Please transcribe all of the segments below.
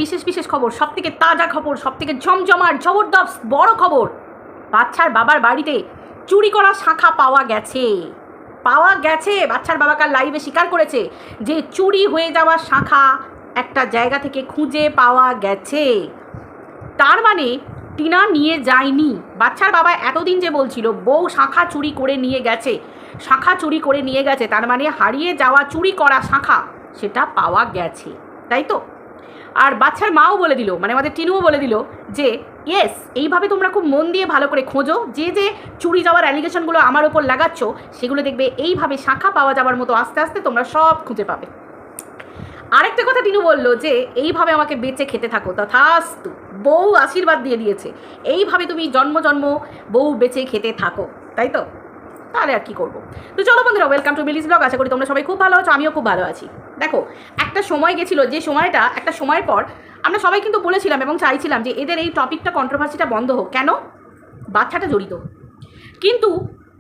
বিশেষ বিশেষ খবর, সবথেকে তাজা খবর, সবথেকে জমজমাট জবরদস্ত বড় খবর। বাচ্চার বাবার বাড়িতে চুরি করা শাঁখা পাওয়া গেছে। বাচ্চার বাবা কাল লাইভে স্বীকার করেছে যে চুরি হয়ে যাওয়া শাঁখা একটা জায়গা থেকে খুঁজে পাওয়া গেছে। তার মানে টিনা নিয়ে যায়নি। বাচ্চার বাবা এতদিন যে বলছিল বউ শাঁখা চুরি করে নিয়ে গেছে, তার মানে হারিয়ে যাওয়া চুরি করা শাঁখা সেটা পাওয়া গেছে, তাই তো? আর বাচ্চার মাও বলে দিল, মানে আমাদের টিনুও বলে দিল যে ইয়েস, এইভাবে তোমরা খুব মন দিয়ে ভালো করে খোঁজো, যে চুরি যাওয়ার অ্যালিগেশনগুলো আমার ওপর লাগাচ্ছ সেগুলো দেখবে এইভাবে শাঁখা পাওয়া যাওয়ার মতো আস্তে আস্তে তোমরা সব খুঁজে পাবে। আরেকটা কথা টিনু বললো যে এইভাবে আমাকে বেঁচে খেতে থাকো, তথাস্তু। বউ আশীর্বাদ দিয়ে দিয়েছে, এইভাবে তুমি জন্ম জন্ম বউ বেঁচে খেতে থাকো, তাই তো? তাহলে আর কি করবো। তো চলো বন্ধুরা, ওয়েলকাম টু মিলিস ব্লগ। আশা করি তোমরা সবাই খুব ভালো আছো, আমিও খুব ভালো আছি। দেখো, একটা সময় গেছিলো, যে সময়টা একটা সময়ের পর আমরা সবাই কিন্তু বলেছিলাম এবং চাইছিলাম যে এদের এই টপিকটা, কন্ট্রোভার্সিটা বন্ধ হোক। কেন? বাচ্চাটা জড়িত। কিন্তু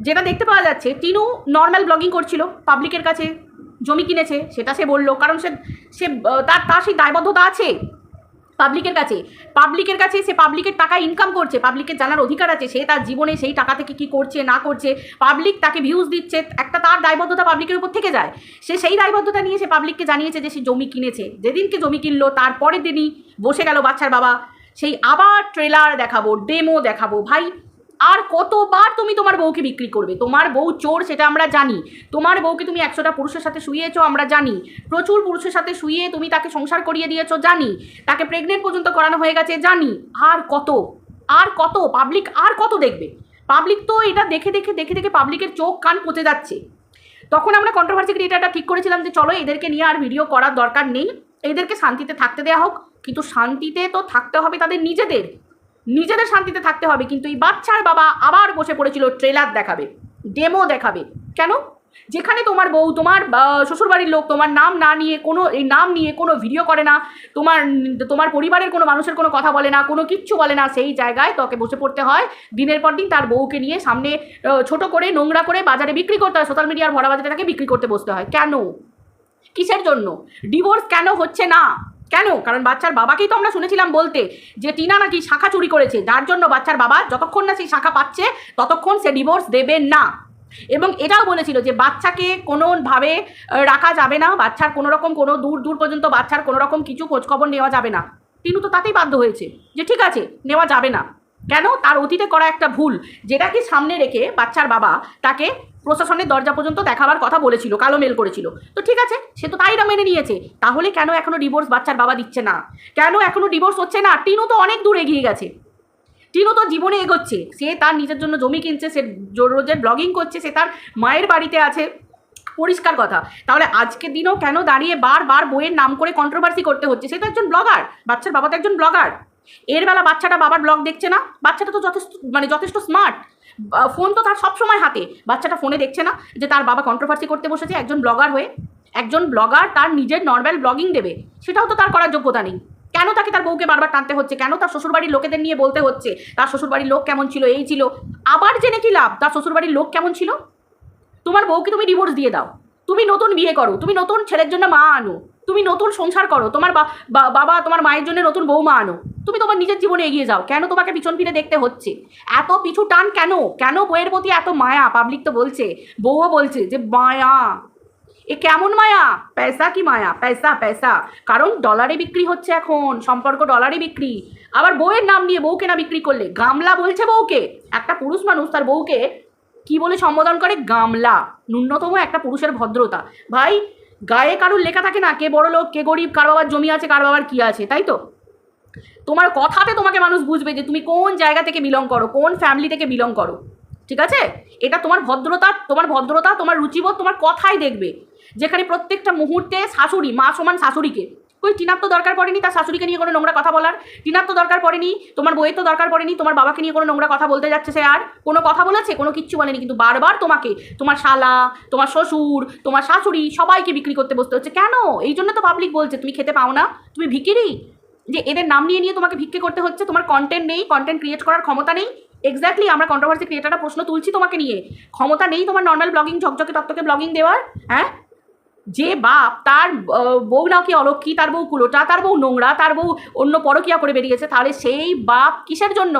যেটা দেখতে পাওয়া যাচ্ছে, টিনু নর্মাল ব্লগিং করছিল, পাবলিকের কাছে জমি কিনেছে সেটা সে বললো, কারণ সে তার সেই দায়বদ্ধতা আছে পাবলিকের কাছে সে পাবলিকের টাকা ইনকাম করছে, পাবলিকের জানার অধিকার আছে সে তার জীবনে সেই টাকা থেকে কি করছে না করছে, পাবলিক তাকে ভিউজ দিচ্ছে, একটা তার দায়বদ্ধতা পাবলিকের উপর থেকে যায়। সে সেই দায়বদ্ধতা নিয়ে সে পাবলিককে জানিয়েছে যে সে জমি কিনেছে। যেদিনকে জমি কিনলো তারপরের দিনই বসে গেল বাচ্চার বাবা সেই আবার ট্রেলার দেখাবো, ডেমো দেখাবো। ভাই, আর কতবার তুমি তোমার বউকে বিক্রি করবে? তোমার বউ চোর সেটা আমরা জানি, তোমার বউকে তুমি 100টা পুরুষের সাথে শুইয়েছো আমরা জানি, প্রচুর পুরুষের সাথে শুইয়ে তুমি তাকে সংসার করিয়ে দিয়েছো জানি, তাকে প্রেগনেন্ট পর্যন্ত করানো হয়ে গেছে জানি। আর কত পাবলিক আর কত দেখবে? পাবলিক তো এটা দেখে পাবলিকের চোখ কান পচে যাচ্ছে। তখন আমরা কন্ট্রোভার্সি ক্রিয়েটারটা ঠিক করেছিলাম যে চলো এদেরকে নিয়ে আর ভিডিও করার দরকার নেই, এদেরকে শান্তিতে থাকতে দেওয়া হোক। কিন্তু শান্তিতে তো থাকতে হবে তাদের নিজেদের শান্তিতে থাকতে হবে। কিন্তু এই বাচ্চার বাবা আবার বসে পড়েছিল ট্রেলার দেখাবে, ডেমো দেখাবে। কেন? যেখানে তোমার বউ, তোমার শ্বশুরবাড়ির লোক তোমার নাম নিয়ে কোনো ভিডিও করে না, তোমার পরিবারের কোনো মানুষের কোনো কথা বলে না, কোনো কিচ্ছু বলে না, সেই জায়গায় তোকে বসে পড়তে হয় দিনের পর দিন তার বউকে নিয়ে সামনে ছোট করে নোংরা করে বাজারে বিক্রি করতে হয়, সোশ্যাল মিডিয়ার ভরা বাজারে তাকে বিক্রি করতে বসতে হয়। কেন? কিসের জন্য? ডিভোর্স কেন হচ্ছে না? কেন? কারণ বাচ্চার বাবাকেই তো আমরা শুনেছিলাম বলতে যে টিনা নাকি শাখা চুরি করেছে, যার জন্য বাচ্চার বাবা যতক্ষণ না সেই শাখা পাচ্ছে ততক্ষণ সে ডিভোর্স দেবে না। এবং এটাও বলেছিল যে বাচ্চাকে কোনোভাবে রাখা যাবে না, বাচ্চার কোনো রকম কোনো দূর পর্যন্ত বাচ্চার কোনো রকম কিছু খোঁজখবর নেওয়া যাবে না। টিনু তো তাতেই বাধ্য হয়েছে যে ঠিক আছে, নেওয়া যাবে না। কেন? তার অতীতে করা একটা ভুল, যেটাকে সামনে রেখে বাচ্চার বাবা তাকে প্রশাসনের দরজা পর্যন্ত দেখাবার কথা বলেছিল, কালো মেল করেছিল। তো ঠিক আছে, সে তো তাই মেনে নিয়েছে। তাহলে কেন এখনো ডিভোর্স বাচ্চার বাবা দিচ্ছে না? কেন এখনো ডিভোর্স হচ্ছে না? টিনু তো অনেক দূর এগিয়ে গেছে, টিনু তো জীবনে এগোচ্ছে, সে তার নিজের জন্য জমি কিনছে, সে রোজের ব্লগিং করছে, সে তার মায়ের বাড়িতে আছে, পরিষ্কার কথা। তাহলে আজকের দিনও কেন দাঁড়িয়ে বারবার বইয়ের নাম করে কন্ট্রোভার্সি করতে হচ্ছে? সে তো একজন ব্লগার, বাচ্চার বাবা তো একজন ব্লগার। এর বেলা বাচ্চাটা বাবার ব্লগ দেখছে না? বাচ্চাটা তো যথেষ্ট স্মার্ট, ফোন তো তার সবসময় হাতে। বাচ্চাটা ফোনে দেখছে না যে তার বাবা কন্ট্রোভার্সি করতে বসেছে একজন ব্লগার হয়ে? একজন ব্লগার তার নিজের নর্মাল ব্লগিং দেবে, সেটাও তো তার করার যোগ্যতা নেই। কেন তাকে তার বউকে বারবার টানতে হচ্ছে? কেন তার শ্বশুরবাড়ির লোকেদের নিয়ে বলতে হচ্ছে তার শ্বশুরবাড়ির লোক কেমন ছিল, এই ছিল? আবার জেনে কি লাভ তার শ্বশুরবাড়ির লোক কেমন ছিল? তোমার বউকে তুমি ডিভোর্স দিয়ে দাও, তুমি নতুন বিয়ে করো, তুমি নতুন ছেলের জন্য মা আনো, তুমি নতুন সংসার করো, তোমার বাবা তোমার মায়ের জন্য নতুন বৌমা আনো, তুমি তোমার নিজের জীবনে এগিয়ে যাও। কেন তোমাকে পিছন ফিরে দেখতে হচ্ছে? এত পিছু টান কেন? কেন বউয়ের প্রতি এত মায়া? পাবলিক তো বলছে, বউও বলছে যে মায়া, এ কেমন মায়া? পয়সা কি মায়া? পয়সা। কারণ ডলারে বিক্রি হচ্ছে এখন, সম্পর্ক ডলারে বিক্রি। আবার বউয়ের নাম নিয়ে বউকে না বিক্রি করলে গামলা বলছে বউকে। একটা পুরুষ মানুষ তার বউকে কি বলে সম্বোধন করে? গামলা। ন্যূনতম একটা পুরুষের ভদ্রতা। ভাই, গায়ে কারুর লেখা থাকে না কে বড় লোক কে গরিব, কার বাবার জমি আছে কার বাবার কি আছে, তাই তো? তোমার কথাতে তোমাকে মানুষ বুঝবে যে তুমি কোন জায়গা থেকে বিলং করো, কোন ফ্যামিলি থেকে বিলং করো, ঠিক আছে? এটা তোমার ভদ্রতা, তোমার রুচিবোধ তোমার কথাই দেখবে। যেখানে প্রত্যেকটা মুহূর্তে শাশুড়ি, মা সমান শাশুড়িকে, কই টিনার তো দরকার পড়েনি তার শাশুড়িকে নিয়ে কোনো নোংরা কথা বলার, টিনার তো দরকার পড়েনি, তোমার বইয়ের তো দরকার পড়েনি তোমার বাবাকে নিয়ে কোনো নোংরা কথা বলতে যাচ্ছে সে, আর কোনো কথা বলেছে? কোনো কিচ্ছু বলেনি। কিন্তু বারবার তোমাকে তোমার শালা, তোমার শ্বশুর, তোমার শাশুড়ি সবাইকে বিক্রি করতে বসতে হচ্ছে। কেন? এই জন্য তো পাবলিক বলছে তুমি খেতে পাও না, তুমি ভিখিরি, যে এদের নাম নিয়ে তোমাকে ভিক্ষে করতে হচ্ছে, তোমার কন্টেন্ট নেই, কন্টেন্ট ক্রিয়েট করার ক্ষমতা নেই। এক্স্যাক্টলি, আমরা কন্ট্রোভার্সি ক্রিয়েটাররা প্রশ্ন তুলছি তোমাকে নিয়ে, ক্ষমতা নেই তোমার নর্মাল ব্লগিং ঝকঝকে তকতকে ব্লগিং দেওয়ার। হ্যাঁ, যে বাপ তার বউ নাকি অলক্ষী, তার বউ কুলোটা, তার বউ নোংরা, তার বউ অন্য পরকিয়া করে বেরিয়েছে, তাহলে সেই বাপ কিসের জন্য?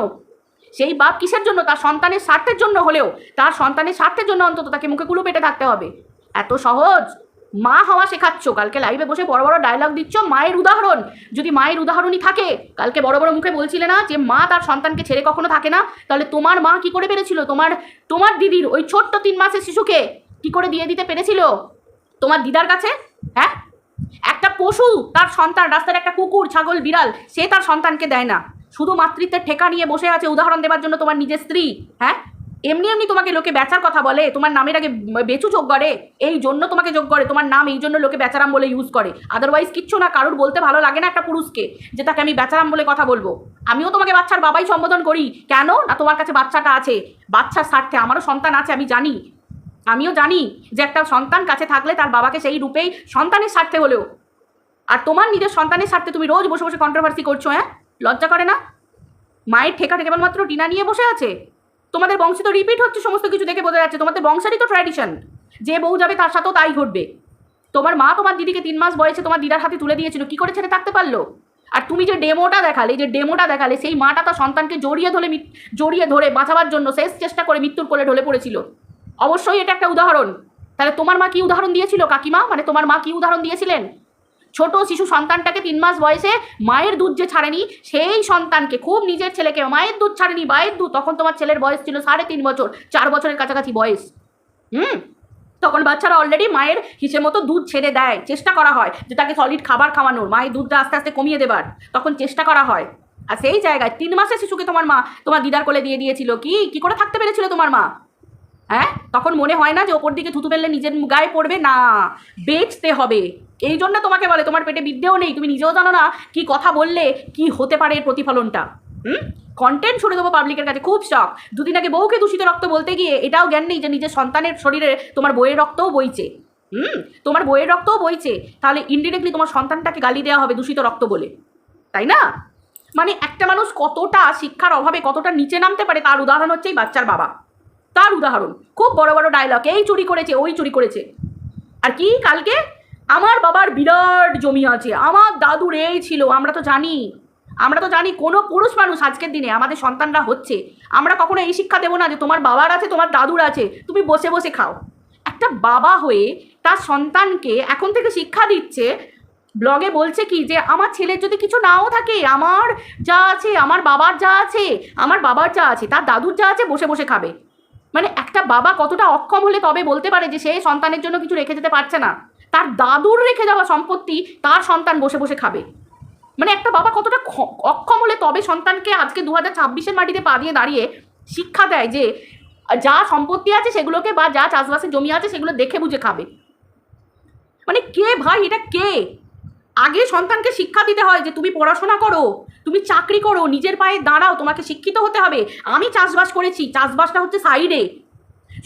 সেই বাপ কিসের জন্য? তার সন্তানের স্বার্থের জন্য হলেও, তার সন্তানের স্বার্থের জন্য অন্তত তাকে মুখে কুলু পেটে থাকতে হবে। এত সহজ? মা হওয়া শেখাচ্ছ, কালকে লাইভে বসে বড় বড় ডায়লগ দিচ্ছ মায়ের উদাহরণ। যদি মায়ের উদাহরণই থাকে, কালকে বড় বড় মুখে বলছিলে না যে মা তার সন্তানকে ছেড়ে কখনো থাকে না, তাহলে তোমার মা কি করে পেরেছিল তোমার দিদির ওই ছোট্ট 3 মাসের শিশুকে কি করে দিয়ে দিতে পেরেছিল তোমার দিদার কাছে? হ্যাঁ, একটা পশু তার সন্তান, রাস্তার একটা কুকুর, ছাগল, বিড়াল, সে তার সন্তানকে দেয় না, শুধু মাতৃত্বের ঠেকা নিয়ে বসে আছে উদাহরণ দেওয়ার জন্য তোমার নিজের স্ত্রী। হ্যাঁ, এমনি এমনি তোমাকে লোকে বেচার কথা বলে, তোমার নামের আগে বেচু যোগ করে, এই জন্য তোমাকে যোগ করে, তোমার নাম এই জন্য লোকে বেচারাম বলে ইউজ করে, আদারওয়াইজ কিচ্ছু না। কারোর বলতে ভালো লাগে না একটা পুরুষকে যে তাকে আমি বেচারাম বলে কথা বলবো। আমিও তোমাকে বাচ্চার বাবাই সম্বোধন করি, কেন না তোমার কাছে বাচ্চাটা আছে, বাচ্চার স্বার্থে। আমারও সন্তান আছে, আমিও জানি যে একটা সন্তান কাছে থাকলে তার বাবাকে সেই রূপেই সন্তানের স্বার্থে হলেও। আর তোমার নিজের সন্তানের স্বার্থে তুমি রোজ বসে বসে কন্ট্রোভার্সি করছো। হ্যাঁ, লজ্জা করে না? মায়ের ঠেকাটা কেবলমাত্র টিনা নিয়ে বসে আছে। তোমাদের বংশে তো রিপিট হচ্ছে, সমস্ত কিছু দেখে বোঝা যাচ্ছে তোমাদের বংশেরই তো ট্র্যাডিশন, যে বউ যাবে তার সাথেও তাই ঘটবে। তোমার মা তোমার দিদিকে 3 মাস বয়সে তোমার দিদার হাতে তুলে দিয়েছিল, কি করে ছেড়ে থাকতে পারলো? আর তুমি যে ডেমোটা দেখালে, সেই মাটা তার সন্তানকে জড়িয়ে ধরে বাঁচাবার জন্য শেষ চেষ্টা করে মৃত্যুর কোলে ঢলে পড়েছিল। অবশ্যই এটা একটা উদাহরণ। তাহলে তোমার মা কি উদাহরণ দিয়েছিল কাকিমা? মানে তোমার মা কি উদাহরণ দিয়েছিলেন? ছোট শিশু সন্তানটাকে 3 মাস বয়সে মায়ের দুধ যে ছাড়েনি, সেই সন্তানকে, খুব নিজের ছেলেকে মায়ের দুধ ছাড়েনি, মায়ের দুধ, তখন তোমার ছেলের বয়স ছিল 3.5 বছর, 4 বছরের কাছাকাছি বয়স। তখন বাচ্চারা অলরেডি মায়ের হিসের মতো দুধ ছেড়ে দেয়, চেষ্টা করা হয় যে তাকে সলিড খাবার খাওয়ানোর, মায়ের দুধটা আস্তে আস্তে কমিয়ে দেবার, তখন চেষ্টা করা হয়। আর সেই জায়গায় 3 মাসের শিশুকে তোমার মা তোমার দিদার কোলে দিয়ে দিয়েছিল। কি করে থাকতে পেরেছিল তোমার মা? হ্যাঁ, তখন মনে হয় না যে ওপর দিকে থুতু ফেললে নিজের গায়ে পড়বে? না, বেচতে হবে। এই জন্য তোমাকে বলে তোমার পেটে বিদ্যেও নেই, তুমি নিজেও জানো না কি কথা বললে কি হতে পারে এর প্রতিফলনটা। কন্টেন্ট ছুড়ে দেবো পাবলিকের কাছে, খুব শখ। 2 দিন আগে বউকে দূষিত রক্ত বলতে গিয়ে এটাও জ্ঞান নেই যে নিজের সন্তানের শরীরে তোমার বইয়ের রক্তও বইছে। তোমার বইয়ের রক্তও বইছে, তাহলে ইনডিরেক্টলি তোমার সন্তানটাকে গালি দেওয়া হবে দূষিত রক্ত বলে, তাই না? মানে একটা মানুষ কতটা শিক্ষার অভাবে কতটা নিচে নামতে পারে তার উদাহরণ হচ্ছে এই বাচ্চার বাবা। তার উদাহরণ, খুব বড় বড় ডায়লগ, এই চুরি করেছে, ওই চুরি করেছে। আর কি কালকে আমার বাবার বিরাট জমি আছে, আমার দাদুর এই ছিল। আমরা তো জানি কোনো পুরুষ মানুষ আজকের দিনে আমাদের সন্তানরা হচ্ছে, আমরা কখনো এই শিক্ষা দেবো না যে তোমার বাবার আছে, তোমার দাদুর আছে, তুমি বসে বসে খাও। একটা বাবা হয়ে তার সন্তানকে এখন থেকে শিক্ষা দিচ্ছে, ব্লগে বলছে কি যে আমার ছেলের যদি কিছু নাও থাকে, আমার যা আছে, আমার বাবার যা আছে, তার দাদুর যা আছে, বসে বসে খাবে। মানে একটা বাবা কতটা অক্ষম হলে তবে বলতে পারে যে সে সন্তানের জন্য কিছু রেখে যেতে পারছে না, তার দাদুর রেখে যাওয়া সম্পত্তি তার সন্তান বসে বসে খাবে। মানে একটা বাবা কতটা অক্ষম হলে তবে সন্তানকে আজকে 2026-এর মাটিতে পা দিয়ে দাঁড়িয়ে শিক্ষা দেয় যে যা সম্পত্তি আছে সেগুলোকে, বা যা চাষবাসের জমি আছে সেগুলো দেখে বুঝে খাবে। মানে কে ভাই, এটা কে? আগে সন্তানকে শিক্ষা দিতে হয় যে তুমি পড়াশোনা করো, তুমি চাকরি করো, নিজের পায়ে দাঁড়াও, তোমাকে শিক্ষিত হতে হবে। আমি চাষবাস করেছি, চাষবাসটা হচ্ছে সাইডে।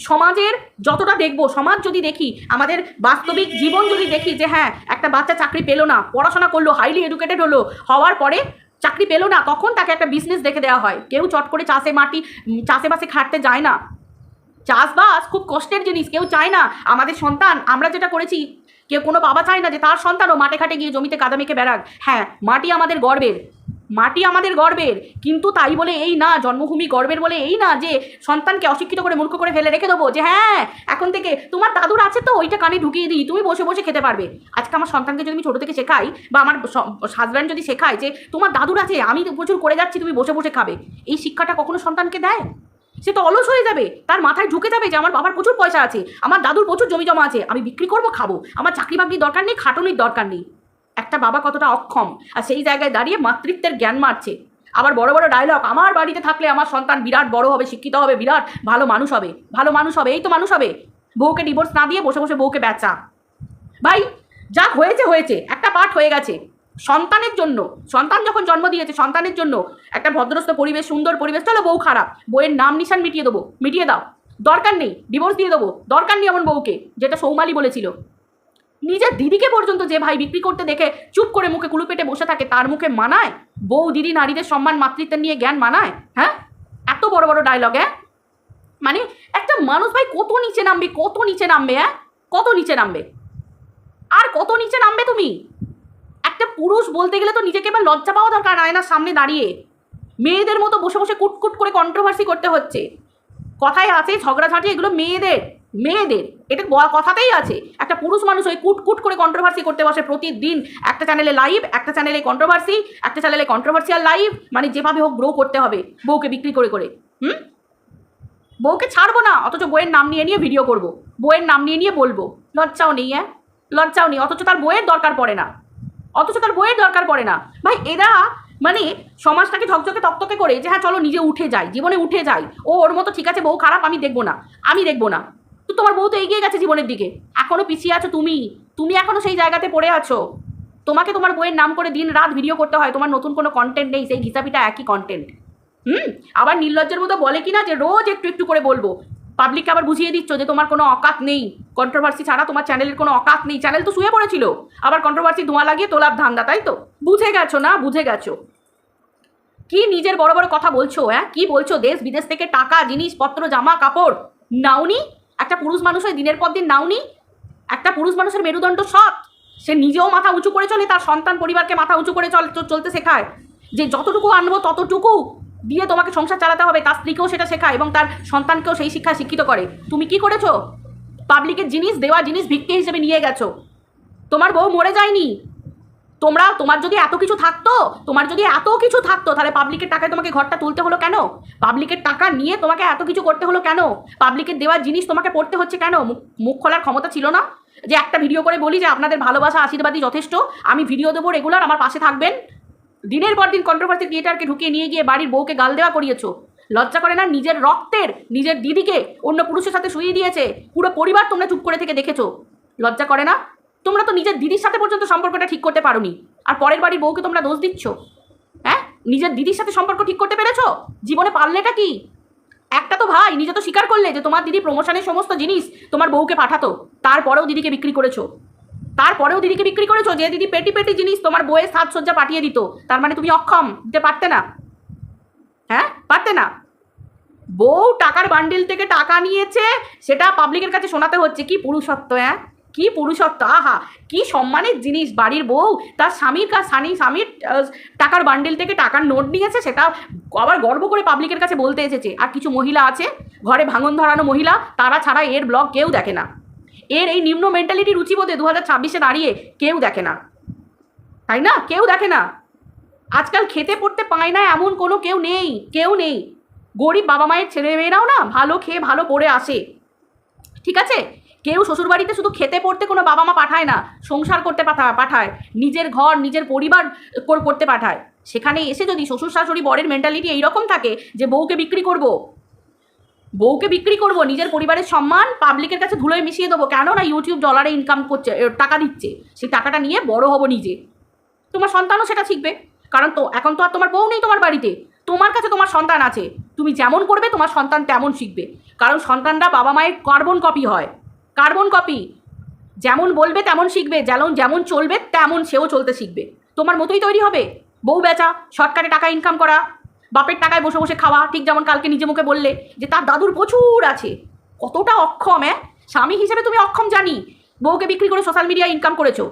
সমাজের যতটা দেখবো, সমাজ যদি দেখি, আমাদের বাস্তবিক জীবন যদি দেখি যে হ্যাঁ একটা বাচ্চা চাকরি পেলো না, পড়াশোনা করলো, হাইলি এডুকেটেড হলো, হওয়ার পরে চাকরি পেলো না, তখন তাকে একটা বিজনেস দেখে দেওয়া হয়। কেউ চট করে চাষে খাটতে যায় না। চাষবাস খুব কষ্টের জিনিস, কেউ চায় না। আমাদের সন্তান, আমরা যেটা করেছি, কেউ কোনো বাবা চায় না যে তার সন্তানও মাঠে ঘাটে গিয়ে জমিতে কাদা মেখে বেড়াক। হ্যাঁ, মাটি আমাদের গর্বের, কিন্তু তাই বলে এই না, জন্মভূমি গর্বের বলে এই না যে সন্তানকে অশিক্ষিত করে মূর্খ করে ফেলে রেখে দেবো যে হ্যাঁ এখন থেকে তোমার দাদুর আছে তো ওইটা কানে ঢুকিয়ে দিই, তুমি বসে বসে খেতে পারবে। আজকে আমার সন্তানকে যদি আমি ছোটো থেকে শেখাই, বা আমার হাজব্যান্ড যদি শেখায় যে তোমার দাদুর আছে, আমি প্রচুর করে যাচ্ছি, তুমি বসে বসে খাবে, এই শিক্ষাটা কখনো সন্তানকে দেয়? সে তো অলস হয়ে যাবে, তার মাথায় ঢুকে যাবে যে আমার বাবার প্রচুর পয়সা আছে, আমার দাদুর প্রচুর জমি জমা আছে, আমি বিক্রি করবো, খাবো, আমার চাকরি বাকরি দরকার নেই, খাটুনির দরকার নেই। একটা বাবা কতটা অক্ষম, আর সেই জায়গায় দাঁড়িয়ে মাতৃত্বের জ্ঞান মারছে। আবার বড় বড় ডায়লগ, আমার বাড়িতে থাকলে আমার সন্তান বিরাট বড় হবে, শিক্ষিত হবে, বিরাট ভালো মানুষ হবে। এই তো মানুষ হবে, বউকে ডিভোর্স না দিয়ে বসে বসে বউকে বেচা। ভাই যা হয়েছে, একটা পার্ট হয়ে গেছে। সন্তানের জন্য, সন্তান যখন জন্ম দিয়েছে, সন্তানের জন্য একটা ভদ্রস্থ পরিবেশ, সুন্দর পরিবেশ, চলো বউ খারাপ, বউয়ের নাম নিশান মিটিয়ে দাও, দরকার নেই, ডিভোর্স দিয়ে দেবো, দরকার নেই এমন বউকে, যেটা সৌমালি বলেছিল। নিজের দিদিকে পর্যন্ত যে ভাই বিক্রি করতে দেখে চুপ করে মুখে কুলু পেটে বসে থাকে, তার মুখে মানায়? বউ, দিদি, নারীদের সম্মান, মাতৃত্বের নিয়ে জ্ঞান মানায়? হ্যাঁ, এত বড় বড় ডায়লগ। হ্যাঁ, মানে একটা মানুষ ভাই কত নিচে নামবে, হ্যাঁ, কত নিচে নামবে। আর কত নিচে নামবে তুমি? একটা পুরুষ বলতে গেলে তো নিজেকে এবার লজ্জা পাওয়া দরকার আয়নার সামনে দাঁড়িয়ে। মেয়েদের মতো বসে বসে কুটকুট করে কন্ট্রোভার্সি করতে হচ্ছে। কথায় আছে ঝগড়াঝাঁটি, এগুলো মেয়েদের মেয়েদের এটা কথাতেই আছে। একটা পুরুষ মানুষ ওই কুটকুট করে কন্ট্রোভার্সি করতে বসে প্রতিদিন, একটা চ্যানেলে লাইভ, একটা চ্যানেলে কন্ট্রোভার্সি, একটা চ্যানেলে কন্ট্রোভার্সিয়াল লাইভ, মানে যেভাবে হোক গ্রো করতে হবে বউকে বিক্রি করে করে। বউকে ছাড়বো না, অথচ বইয়ের নাম নিয়ে নিয়ে ভিডিও করব, বইয়ের নাম নিয়ে নিয়ে বলবো। লজ্জাও নেই, হ্যাঁ লজ্জাও নেই, অথচ তার বইয়ের দরকার পড়ে না, অথচ তার বইয়ের দরকার পড়ে না। ভাই এরা মানে সমাজটাকে ঝকঝকে তকতকে করে যে হ্যাঁ চলো নিজে উঠে যাই, জীবনে উঠে যাই, ও ওর মতো ঠিক আছে, বউ খারাপ আমি দেখবো না, আমি দেখবো না। তো তোমার বউ তো এগিয়ে গেছে জীবনের দিকে, এখনো পিছিয়ে আছো তুমি, তুমি এখনো সেই জায়গাতে পড়ে আছো। তোমাকে তোমার বইয়ের নাম করে দিন রাত ভিডিও করতে হয়, তোমার নতুন কোনো কন্টেন্ট নেই, সেই ঘিসাপিটা একই কন্টেন্ট। আবার নির্লজ্জের মতো বলে কিনা যে রোজ একটু একটু করে বলবো, পাবলিককে আবার বুঝিয়ে দিচ্ছ যে তোমার কোনো অকাত নেই, কন্ট্রোভার্সি ছাড়া তোমার চ্যানেলের কোনো অকাত নেই, চ্যানেল তো শুয়ে পড়েছিল, আবার কন্ট্রোভার্সি ধোঁয়া লাগিয়ে তোলার ধান্দা, তাই তো? বুঝে গেছো না? বুঝে গেছো। কি নিজের বড় বড় কথা বলছো, হ্যাঁ কি বলছো? দেশ বিদেশ থেকে টাকা জিনিসপত্র জামা কাপড় নাওনি? একটা পুরুষ মানুষ ওই দিনের পর দিন নাওনি? একটা পুরুষ মানুষের মেরুদণ্ড সৎ, সে নিজেও মাথা উঁচু করে চলে, তার সন্তান পরিবারকে মাথা উঁচু করে চলতে শেখায়, যে যতটুকু আনবো ততটুকু দিয়ে তোমাকে সংসার চালাতে হবে, তার স্ত্রীকেও সেটা শেখায় এবং তার সন্তানকেও সেই শিক্ষায় শিক্ষিত করে। তুমি কি করেছো? পাবলিকের জিনিস, দেওয়া জিনিস ভিক্ষে হিসেবে নিয়ে গেছো। তোমার বউ মরে যায়নি। তোমার যদি এত কিছু থাকতো, তাহলে পাবলিকের টাকায় তোমাকে ঘরটা তুলতে হলো কেন? পাবলিকের টাকা নিয়ে তোমাকে এত কিছু করতে হলো কেন? পাবলিকের দেওয়া জিনিস তোমাকে পড়তে হচ্ছে কেন? মুখ খোলার ক্ষমতা ছিল না? যে একটা ভিডিও করে বলি যে আপনাদের ভালোবাসা আশীর্বাদই যথেষ্ট, আমি ভিডিও দেবো রেগুলার, আমার পাশে থাকবেন। দিনের পর দিন কন্ট্রোভার্সি ক্রিয়েটারকে ঢুকিয়ে নিয়ে গিয়ে বাড়ির বউকে গাল দেওয়া করিয়েছো। লজ্জা করে না? নিজের রক্তের নিজের দিদিকে অন্য পুরুষের সাথে শুইয়ে দিয়েছে, পুরো পরিবার তোমরা চুপ করে থেকে দেখেছো। লজ্জা করে না? তোমরা তো নিজের দিদির সাথে পর্যন্ত সম্পর্কটা ঠিক করতে পারোনি, আর পরের বাড়ির বউকে তোমরা দোষ দিচ্ছ। হ্যাঁ নিজের দিদির সাথে সম্পর্ক ঠিক করতে পেরেছো? জীবনে পারলেটা কি? একটা তো ভাই নিজে তো স্বীকার করলে যে তোমার দিদি প্রমোশনের সমস্ত জিনিস তোমার বউকে পাঠাতো, তারপরেও দিদিকে বিক্রি করেছো। যে দিদি পেটি পেটি জিনিস তোমার বউয়ের সাজসজ্জা পাঠিয়ে দিত, তার মানে তুমি অক্ষম, দিতে পারতে না? হ্যাঁ পারতে না? বউ টাকার বান্ডিল থেকে টাকা নিয়েছে, সেটা পাবলিকের কাছে শোনাতে হচ্ছে। কি পুরুষত্ব, হ্যাঁ কি পুরুষত্ব! আহা কি সম্মানের জিনিস! বাড়ির বউ তার স্বামীর টাকার বান্ডিল থেকে টাকার নোট নিয়েছে, সেটা আবার গর্ব করে পাবলিকের কাছে বলতে এসেছে। আর কিছু মহিলা আছে ঘরে ভাঙন ধরানো মহিলা, তারা ছাড়া এর ব্লগ কেউ দেখে না। এর এই নিম্ন মেন্টালিটি রুচিবোধে 2026-এ দাঁড়িয়ে কেউ দেখে না, তাই না? কেউ দেখে না। আজকাল খেতে পড়তে পায় না এমন কোনো কেউ নেই। গরিব বাবা মায়ের ছেলেমেয়েরাও না ভালো খেয়ে ভালো পড়ে আসে, ঠিক আছে? কেউ শ্বশুরবাড়িতে শুধু খেতে পড়তে কোনো বাবা মা পাঠায় না, সংসার করতে পাঠায়, নিজের ঘর নিজের পরিবার করতে পাঠায়। সেখানে এসে যদি শ্বশুর শাশুড়ি বরের মেন্টালিটি এইরকম থাকে যে বউকে বিক্রি করব, নিজের পরিবারের সম্মান পাবলিকের কাছে ধুলোয় মিশিয়ে দেবো, কেন না ইউটিউব ডলারে ইনকাম করছে, টাকা দিচ্ছে, সেই টাকাটা নিয়ে বড় হব নিজে, তোমার সন্তানও সেটা শিখবে। কারণ তো এখন তো আর তোমার বউ নেই তোমার বাড়িতে, তোমার কাছে তোমার সন্তান আছে, তুমি যেমন করবে তোমার সন্তান তেমন শিখবে। কারণ সন্তানরা বাবা মায়ের কার্বন কপি হয়, যেমন বলবে তেমন শিখবে, যেমন চলবে তেমন সেও চলতে শিখবে, তোমার মতোই তৈরি হবে। বউ বেচা, শর্টকাটে টাকা ইনকাম করা, বাপের টাকায় বসে বসে খাওয়া, ঠিক যেমন কালকে নিজে মুখে বললে যে তার দাদুর প্রচুর আছে। কতটা অক্ষম! স্বামী হিসেবে তুমি অক্ষম জানি, বউকে বিক্রি করে সোশ্যাল মিডিয়ায় ইনকাম করেছো।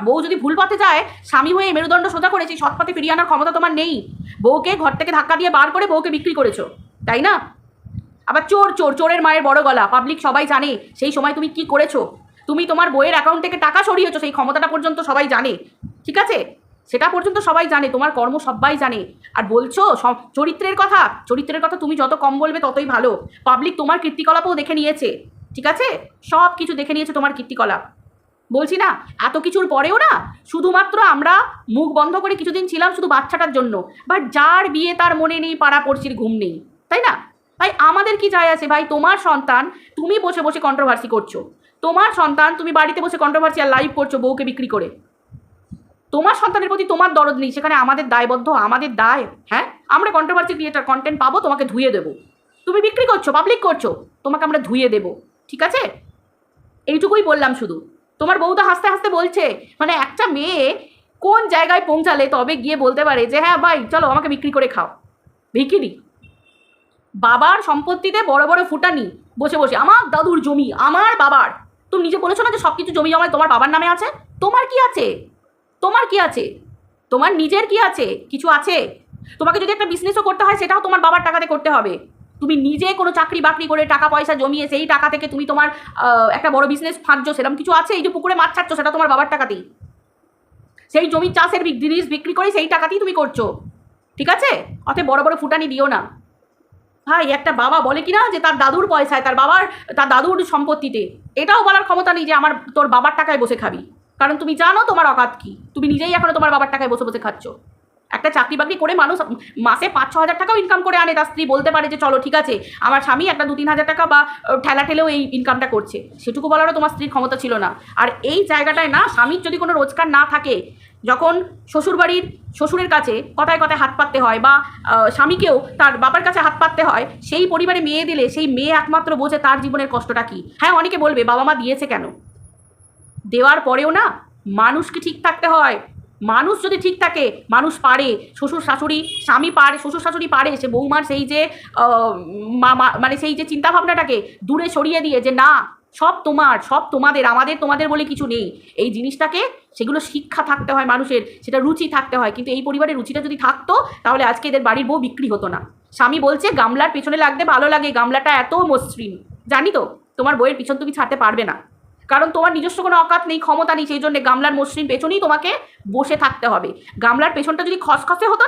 বউ যদি ভুল পথে যায়, স্বামী হয়ে মেরুদণ্ড সোজা করেছি, সৎ পথে ফিরিয়ে আনার ক্ষমতা তোমার নেই। বউকে ঘর থেকে ধাক্কা দিয়ে বার করে বউকে বিক্রি করেছো, তাই না? আবার চোরের মায়ের বড় গলা, পাবলিক সবাই জানে সেই সময় তুমি কি করেছো। তুমি তোমার বইয়ের অ্যাকাউন্ট থেকে টাকা সরিয়েছো, সেই ক্ষমতাটা পর্যন্ত সবাই জানে, ঠিক আছে? সেটা পর্যন্ত সবাই জানে, তোমার কর্ম সবাই জানে। আর বলছো চরিত্রের কথা তুমি যত কম বলবে ততই ভালো। পাবলিক তোমার কীর্তিকলাপও দেখে নিয়েছে, ঠিক আছে? সব কিছু দেখে নিয়েছে তোমার কীর্তিকলাপ। বলছি না, এত কিছুর পরেও না শুধুমাত্র আমরা মুখ বন্ধ করে কিছুদিন ছিলাম শুধু বাচ্চাটার জন্য, বাট যার বিয়ে তার মনে নেই, পাড়া পড়শির ঘুম নেই, তাই না? ভাই আমাদের কি যায় আছে? ভাই তোমার সন্তান, তুমি বসে বসে কন্ট্রোভার্সি করছো, তোমার সন্তান তুমি বাড়িতে বসে কন্ট্রোভার্সি আর লাইভ করছো বউকে বিক্রি করে। তোমার সন্তানের প্রতি তোমার দরদ নেই, সেখানে আমাদের দায়বদ্ধ, আমাদের দায়। হ্যাঁ আমরা কন্ট্রোভার্সি ক্রিয়েটার, কন্টেন্ট পাবো, তোমাকে ধুয়ে দেবো। তুমি বিক্রি করছো, পাবলিক করছো, তোমাকে আমরা ধুয়ে দেবো, ঠিক আছে? এইটুকুই বললাম শুধু। তোমার বউ তো হাসতে হাসতে বলছে, মানে একটা মেয়ে কোন জায়গায় পৌঁছালে তবে গিয়ে বলতে পারে যে হ্যাঁ ভাই চলো আমাকে বিক্রি করে খাও। ভিখিরি, বাবার সম্পত্তিতে বড় বড় ফুটানি, বসে বসে আমার দাদুর জমি, আমার বাবার, তুমি নিজে বলেছো না যে সব কিছু জমি জমায় তোমার বাবার নামে আছে? তোমার কি আছে? তোমার কি আছে? তোমার নিজের কি আছে? কিছু আছে? তোমাকে যদি একটা বিজনেসও করতে হয় সেটাও তোমার বাবার টাকাতে করতে হবে। তুমি নিজে কোনো চাকরি বাকরি করে টাকা পয়সা জমিয়ে সেই টাকা থেকে তুমি তোমার একটা বড় বিজনেস ফাঁদছো, সেরকম কিছু আছে? এই যে পুকুরে মাছ ছাড়ছো সেটা তোমার বাবার টাকাতেই, সেই জমি চাষের জিনিস বিক্রি করে সেই টাকাতেই তুমি করছো, ঠিক আছে? অতএব বড় বড় ফুটানি দিও না ভাই। একটা বাবা বলে কিনা যে তার দাদুর পয়সায়, তার দাদুর সম্পত্তিতে, এটাও বলার ক্ষমতা নেই যে তোর বাবার টাকায় বসে খাবি, কারণ তুমি জানো তোমার অকাত কি। তুমি নিজেই এখনো তোমার বাবার টাকায় বসে বসে খাচ্ছ। একটা চাকরি বাকরি করে মানুষ মাসে 5-6 হাজার টাকাও ইনকাম করে আনে, তার স্ত্রী বলতে পারে যে চলো ঠিক আছে আমার স্বামী একটা 2-3 হাজার টাকা বা ঠেলা ঠেলেও এই ইনকামটা করছে, সেটুকু বলারও তোমার স্ত্রীর ক্ষমতা ছিল না। আর এই জায়গাটায় না, স্বামীর যদি কোনো রোজগার না থাকে, যখন শ্বশুরের কাছে কথায় কথায় হাত পাততে হয়, বা স্বামীকেও তার বাবার কাছে হাত পাততে হয়, সেই পরিবারে মেয়ে দিলে সেই মেয়ে একমাত্র বোঝে তার জীবনের কষ্টটা কি। হ্যাঁ, অনেকে বলবে বাবা মা দিয়েছে কেন, দেওয়ার পরেও না মানুষকে ঠিক থাকতে হয়। মানুষ যদি ঠিক থাকে, মানুষ পারে, শ্বশুর শাশুড়ি স্বামী পারে, শ্বশুর শাশুড়ি পারে সে বৌমার সেই যে মানে সেই যে চিন্তাভাবনাটাকে দূরে সরিয়ে দিয়ে যে না সব তোমার, সব তোমাদের, তোমাদের বলে কিছু নেই, এই জিনিসটাকে, সেগুলো শিক্ষা থাকতে হয় মানুষের, সেটা রুচি থাকতে হয়। কিন্তু এই পরিবারের রুচিটা যদি থাকতো তাহলে আজকে এদের বাড়ির বউ বিক্রি হতো না। স্বামী বলছে গামলার পেছনে লাগতে ভালো লাগে, গামলাটা এত মসৃণ, জানি তো তোমার বইয়ের পিছন তুমি ছাড়তে পারবে না, কারণ তোমার নিজস্ব কোনো অকাত নেই, ক্ষমতা নেই, সেই জন্য গামলার মসৃণ পেছনেই তোমাকে বসে থাকতে হবে। গামলার পেছনটা যদি খসখসে হতো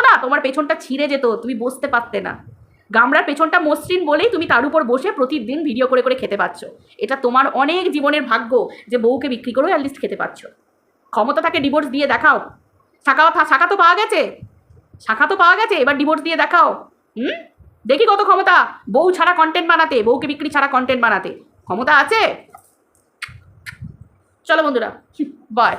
না, তোমার পেছনটা ছিঁড়ে যেত, তুমি বসতে পারতে না। গামলার পেছনটা মসৃণ বলেই তুমি তার উপর বসে প্রতিদিন ভিডিও করে করে খেতে পাচ্ছ। এটা তোমার অনেক জীবনের ভাগ্য যে বউকে বিক্রি করেও অ্যাটলিস্ট খেতে পাচ্ছ। ক্ষমতা থাকে ডিভোর্স দিয়ে দেখাও। শাখা তো পাওয়া গেছে, এবার ডিভোর্স দিয়ে দেখাও। দেখি কত ক্ষমতা, বউ ছাড়া কন্টেন্ট বানাতে, বউকে বিক্রি ছাড়া কন্টেন্ট বানাতে ক্ষমতা আছে। চলো বন্ধুরা, বাই।